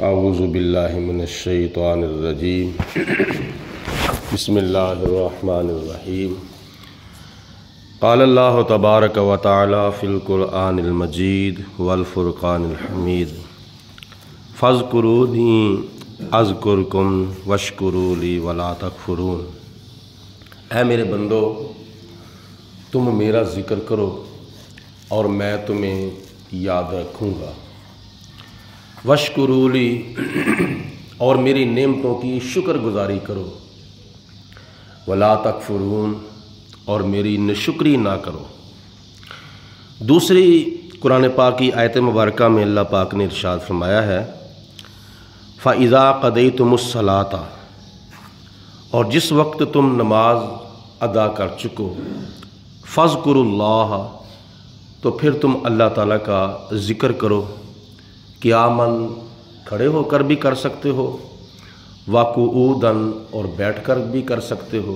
اعوذ باللہ من الشیطان الرجیم بسم اللہ الرحمن الرحیم قال اللہ تبارک و تعالی فی القرآن المجید والفرقان الحمید فاذکرونی اذکرکم واشکروا لی ولا تکفرون۔ اے میرے بندو، تم میرا ذکر کرو اور میں تمہیں یاد رکھوں گا۔ واشکروا لی، اور میری نعمتوں کی شکر گزاری کرو۔ ولا تکفرون، اور میری ناشکری نہ کرو۔ دوسری قرآن پاک کی آیت مبارکہ میں اللہ پاک نے ارشاد فرمایا ہے فَإِذَا قَضَيْتُمُ الصَّلَاةَ، اور جس وقت تم نماز ادا کر چکو، فَاذْكُرُوا اللَّهَ، تو پھر تم اللہ تعالیٰ کا ذکر کرو۔ قیاماً، کھڑے ہو کر بھی کر سکتے ہو، وَقُعُودًا، اور بیٹھ کر بھی کر سکتے ہو،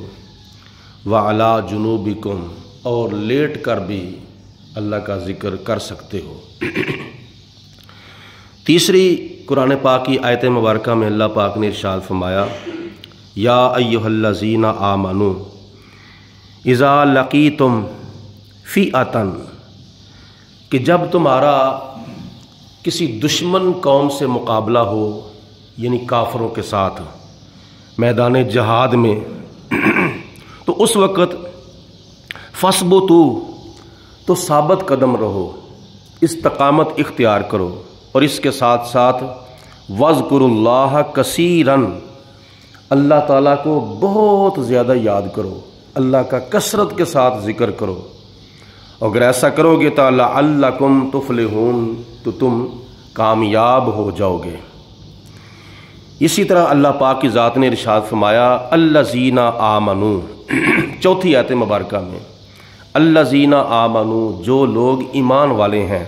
وَعَلَىٰ جُنُوبِكُمْ، اور لیٹ کر بھی اللہ کا ذکر کر سکتے ہو۔ تیسری قرآن پاک کی آیت مبارکہ میں اللہ پاک نے ارشاد فرمایا یا ایھا الذین آمنوا اذا لقیتم فئۃ، کہ جب تمہارا کسی دشمن قوم سے مقابلہ ہو، یعنی کافروں کے ساتھ میدان جہاد میں، تو اس وقت فثبتوا، تو ثابت قدم رہو، استقامت اختیار کرو، اور اس کے ساتھ ساتھ وَاذْكُرُوا اللَّهَ كَثِيرًا، اللہ تعالیٰ کو بہت زیادہ یاد کرو، اللہ کا کثرت کے ساتھ ذکر کرو۔ اگر ایسا کرو گے تو لعلکم تفلحون، تو تم کامیاب ہو جاؤ گے۔ اسی طرح اللہ پاک کی ذات نے ارشاد فرمایا الذین آمنوا، چوتھی آیت مبارکہ میں الذین آمنوا، جو لوگ ایمان والے ہیں،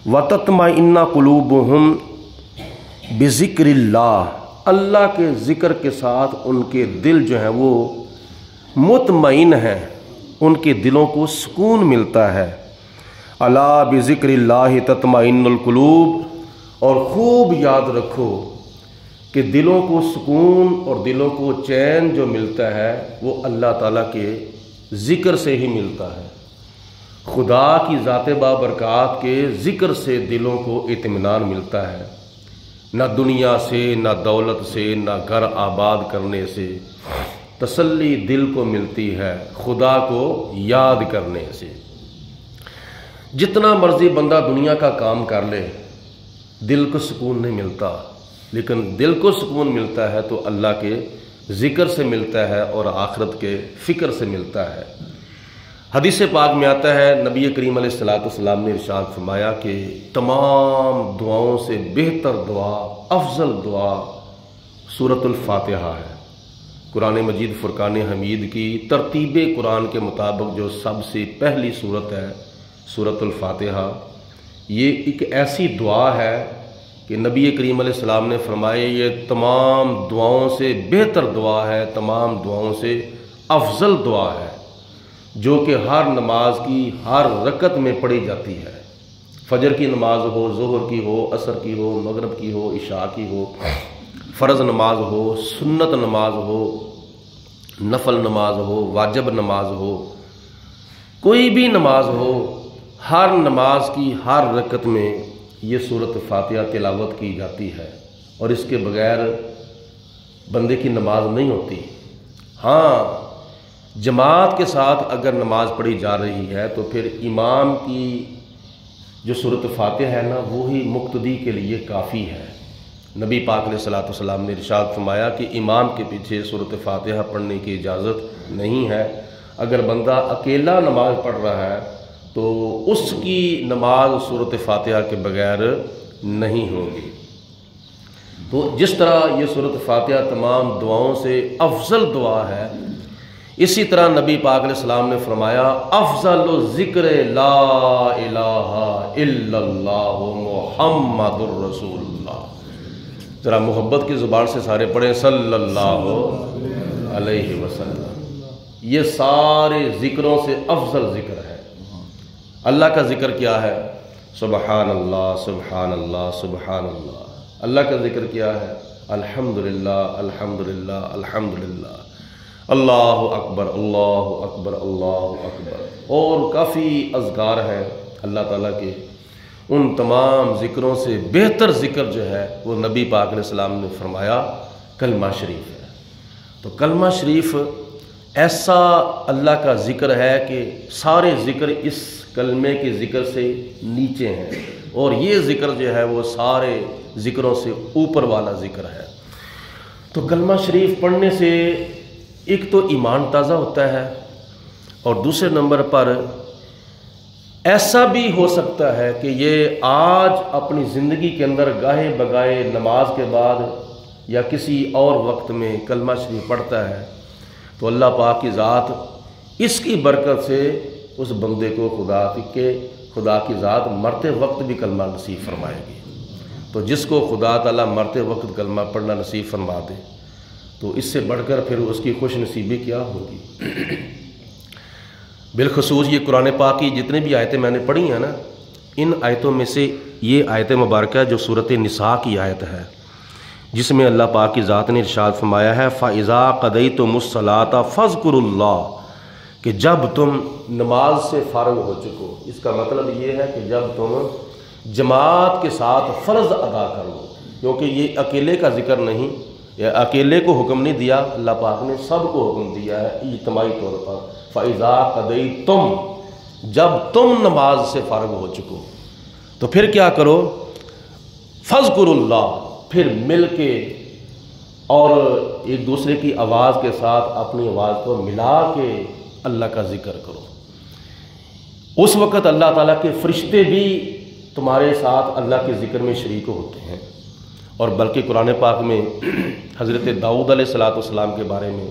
وتطمئن قلوبہم بذکر اللہ، اللہ کے ذکر کے ساتھ ان کے دل جو ہیں وہ مطمئن ہیں، ان کے دلوں کو سکون ملتا ہے۔ الا بذکر اللہ تطمئن القلوب، اور خوب یاد رکھو کہ دلوں کو سکون اور دلوں کو چین جو ملتا ہے وہ اللہ تعالیٰ کے ذکر سے ہی ملتا ہے۔ خدا کی ذات بابرکات کے ذکر سے دلوں کو اطمینان ملتا ہے، نہ دنیا سے، نہ دولت سے، نہ گھر آباد کرنے سے تسلی دل کو ملتی ہے، خدا کو یاد کرنے سے۔ جتنا مرضی بندہ دنیا کا کام کر لے، دل کو سکون نہیں ملتا، لیکن دل کو سکون ملتا ہے تو اللہ کے ذکر سے ملتا ہے اور آخرت کے فکر سے ملتا ہے۔ حدیث پاک میں آتا ہے نبی کریم علیہ السلام نے ارشاد فرمایا کہ تمام دعاؤں سے بہتر دعا، افضل دعا سورۃ الفاتحہ ہے۔ قرآن مجید فرقان حمید کی ترتیب قرآن کے مطابق جو سب سے پہلی صورت ہے سورۃ الفاتحہ، یہ ایک ایسی دعا ہے کہ نبی کریم علیہ السلام نے فرمایا یہ تمام دعاؤں سے بہتر دعا ہے، تمام دعاؤں سے افضل دعا ہے، جو کہ ہر نماز کی ہر رکعت میں پڑھی جاتی ہے۔ فجر کی نماز ہو، ظہر کی ہو، عصر کی ہو، مغرب کی ہو، عشاء کی ہو، فرض نماز ہو، سنت نماز ہو، نفل نماز ہو، واجب نماز ہو، کوئی بھی نماز ہو، ہر نماز کی ہر رکعت میں یہ سورۃ فاتحہ تلاوت کی جاتی ہے، اور اس کے بغیر بندے کی نماز نہیں ہوتی۔ ہاں، جماعت کے ساتھ اگر نماز پڑھی جا رہی ہے تو پھر امام کی جو سورۃ فاتحہ ہے نا، وہی مقتدی کے لیے کافی ہے۔ نبی پاک علیہ السلام نے ارشاد فرمایا کہ امام کے پیچھے سورۃ فاتحہ پڑھنے کی اجازت نہیں ہے۔ اگر بندہ اکیلا نماز پڑھ رہا ہے تو اس کی نماز سورۃ فاتحہ کے بغیر نہیں ہوگی۔ تو جس طرح یہ سورۃ فاتحہ تمام دعاؤں سے افضل دعا ہے، اسی طرح نبی پاک علیہ السلام نے فرمایا افضل ذکر لا الہ الا اللہ محمد الرسول اللہ۔ ذرا محبت کی زبان سے سارے پڑھیں صلی اللہ علیہ وسلم۔ یہ سارے ذکروں سے افضل ذکر ہے۔ اللہ کا ذکر کیا ہے؟ سبحان اللہ، سبحان اللہ، سبحان اللہ۔ اللہ کا ذکر کیا ہے؟ الحمدللہ الحمدللہ الحمدللہ، اللہ اکبر اللہ اکبر اللہ اکبر، اور کافی اذکار ہیں اللہ تعالیٰ کے۔ ان تمام ذکروں سے بہتر ذکر جو ہے وہ نبی پاک علیہ السلام نے فرمایا کلمہ شریف ہے۔ تو کلمہ شریف ایسا اللہ کا ذکر ہے کہ سارے ذکر اس کلمے کے ذکر سے نیچے ہیں، اور یہ ذکر جو ہے وہ سارے ذکروں سے اوپر والا ذکر ہے۔ تو کلمہ شریف پڑھنے سے ایک تو ایمان تازہ ہوتا ہے، اور دوسرے نمبر پر ایسا بھی ہو سکتا ہے کہ یہ آج اپنی زندگی کے اندر گاہے بگاہے نماز کے بعد یا کسی اور وقت میں کلمہ شریف پڑھتا ہے تو اللہ پاک کی ذات اس کی برکت سے اس بندے کو خدا کی ذات مرتے وقت بھی کلمہ نصیب فرمائے گی۔ تو جس کو خدا تعالیٰ مرتے وقت کلمہ پڑھنا نصیب فرما دے تو اس سے بڑھ کر پھر اس کی خوش نصیبی کیا ہوگی۔ بالخصوص یہ قرآن پاک کی جتنے بھی آیتیں میں نے پڑھی ہیں نا، ان آیتوں میں سے یہ آیت مبارکہ جو سورۃ نساء کی آیت ہے، جس میں اللہ پاک کی ذات نے ارشاد فرمایا ہے فَإِذَا قَضَيْتُمُ الصَّلَاةَ فَاذْكُرُوا اللَّهَ، کہ جب تم نماز سے فارغ ہو چکو۔ اس کا مطلب یہ ہے کہ جب تم جماعت کے ساتھ فرض ادا کرو، کیونکہ یہ اکیلے کا ذکر نہیں، یہ اکیلے کو حکم نہیں دیا، اللہ پاک نے سب کو حکم دیا ہے اجتماعی طور پر۔ فَإِذَا قَضَيْتُمْ، جب تم نماز سے فارغ ہو چکو تو پھر کیا کرو؟ فَاذْكُرُوا اللَّهَ، پھر مل کے اور ایک دوسرے کی آواز کے ساتھ اپنی آواز کو ملا کے اللہ کا ذکر کرو۔ اس وقت اللہ تعالیٰ کے فرشتے بھی تمہارے ساتھ اللہ کے ذکر میں شریک ہوتے ہیں، اور بلکہ قرآن پاک میں حضرت داؤد علیہ السلام کے بارے میں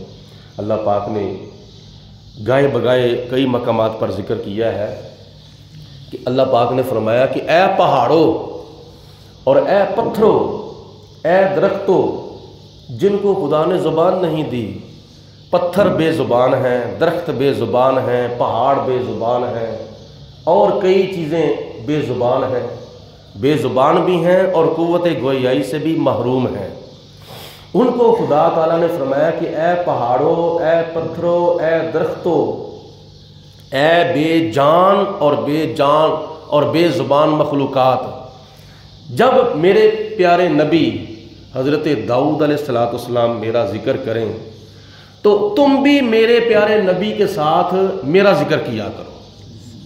اللہ پاک نے گائے بگائے کئی مقامات پر ذکر کیا ہے کہ اللہ پاک نے فرمایا کہ اے پہاڑوں اور اے پتھروں، اے درختوں، جن کو خدا نے زبان نہیں دی، پتھر بے زبان ہیں، درخت بے زبان ہیں، پہاڑ بے زبان ہیں، اور کئی چیزیں بے زبان ہیں، بے زبان بھی ہیں اور قوت گویائی سے بھی محروم ہیں۔ ان کو خدا تعالیٰ نے فرمایا کہ اے پہاڑوں، اے پتھروں، اے درختوں، اے بے جان اور بے زبان مخلوقات، جب میرے پیارے نبی حضرت داؤد علیہ السلام میرا ذکر کریں تو تم بھی میرے پیارے نبی کے ساتھ میرا ذکر کیا کرو۔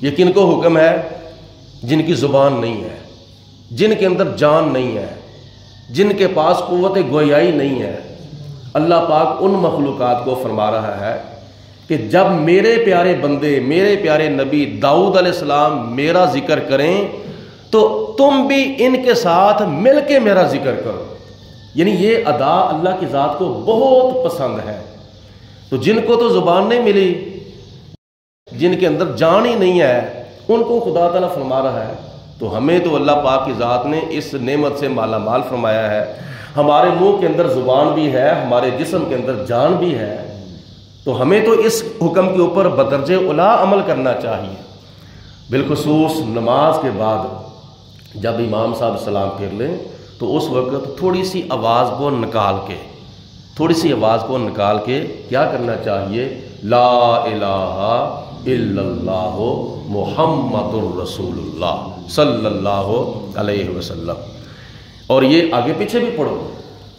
یہ کن کو حکم ہے؟ جن کی زبان نہیں ہے، جن کے اندر جان نہیں ہے، جن کے پاس قوت گویائی نہیں ہے۔ اللہ پاک ان مخلوقات کو فرما رہا ہے کہ جب میرے پیارے بندے، میرے پیارے نبی داؤد علیہ السلام میرا ذکر کریں تو تم بھی ان کے ساتھ مل کے میرا ذکر کرو۔ یعنی یہ ادا اللہ کی ذات کو بہت پسند ہے۔ تو جن کو تو زبان نہیں ملی، جن کے اندر جان ہی نہیں ہے، ان کو خدا تعالیٰ فرما رہا ہے۔ تو ہمیں تو اللہ پاک کی ذات نے اس نعمت سے مالا مال فرمایا ہے، ہمارے منہ کے اندر زبان بھی ہے، ہمارے جسم کے اندر جان بھی ہے، تو ہمیں تو اس حکم کے اوپر بدرجہ اولا عمل کرنا چاہیے۔ بالخصوص نماز کے بعد جب امام صاحب سلام پھیر لیں تو اس وقت تھوڑی سی آواز کو نکال کے کیا کرنا چاہیے؟ لا الہ الا اللہ محمد الرسول اللہ صلی اللہ علیہ وسلم۔ اور یہ آگے پیچھے بھی پڑھو،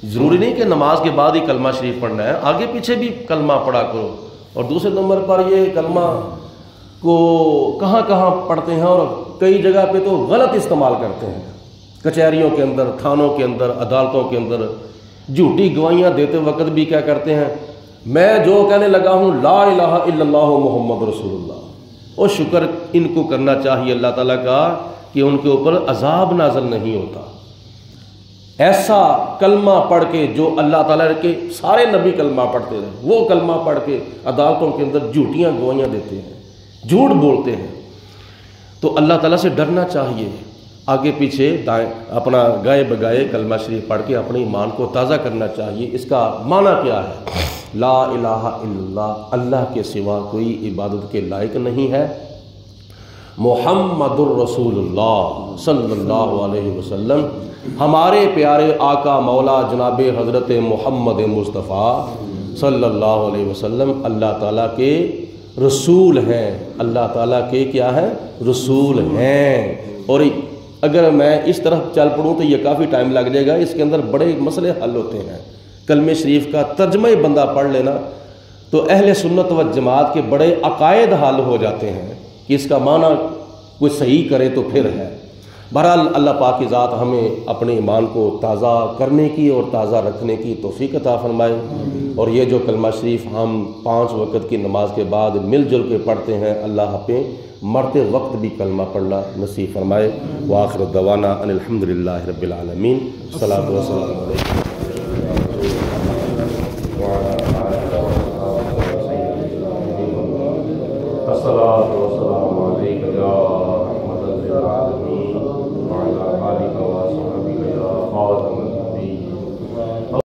ضروری نہیں کہ نماز کے بعد ہی کلمہ شریف پڑھنا ہے، آگے پیچھے بھی کلمہ پڑھا کرو۔ اور دوسرے نمبر پر یہ کلمہ کو کہاں کہاں پڑھتے ہیں اور کئی جگہ پہ تو غلط استعمال کرتے ہیں، کچہریوں کے اندر، تھانوں کے اندر، عدالتوں کے اندر جھوٹی گواہیاں دیتے وقت بھی کیا کرتے ہیں؟ میں جو کہنے لگا ہوں لا الہ الا اللہ محمد رسول اللہ۔ اور شکر ان کو کرنا چاہیے اللہ تعالیٰ کا کہ ان کے اوپر عذاب نازل نہیں ہوتا۔ ایسا کلمہ پڑھ کے جو اللہ تعالیٰ کے سارے نبی کلمہ پڑھتے رہے، وہ کلمہ پڑھ کے عدالتوں کے اندر جھوٹیاں گواہیاں دیتے ہیں، جھوٹ بولتے ہیں۔ تو اللہ تعالیٰ سے ڈرنا چاہیے، آگے پیچھے دائیں اپنا گائے بگائے کلمہ شریف پڑھ کے اپنے ایمان کو تازہ کرنا چاہیے۔ اس کا معنی کیا ہے؟ لا الہ الا اللہ، اللہ کے سوا کوئی عبادت کے لائق نہیں ہے، محمد الرسول اللہ صلی اللہ علیہ وسلم، ہمارے پیارے آقا مولا جناب حضرت محمد مصطفیٰ صلی اللہ علیہ وسلم اللہ تعالیٰ کے رسول ہیں، اللہ تعالیٰ کے کیا ہیں؟ رسول ہیں۔ اور اگر میں اس طرح چل پڑوں تو یہ کافی ٹائم لگ جائے گا، اس کے اندر بڑے مسئلے حل ہوتے ہیں۔ کلمہ شریف کا ترجمہ ہی بندہ پڑھ لینا تو اہل سنت و جماعت کے بڑے عقائد حل ہو جاتے ہیں کہ اس کا معنی کوئی صحیح کرے تو پھر ہے۔ بہرحال اللہ پاک کی ذات ہمیں اپنے ایمان کو تازہ کرنے کی اور تازہ رکھنے کی توفیق عطا فرمائے، اور یہ جو کلمہ شریف ہم 5 وقت کی نماز کے بعد مل جل کے پڑھتے ہیں، اللہ پہ مرتے وقت بھی کلمہ پڑھنا نصیب فرمائے۔ وآخر دعوانا ان الحمدللہ رب العالمین، الصلاۃ والسلام علیکم۔ الصلاۃ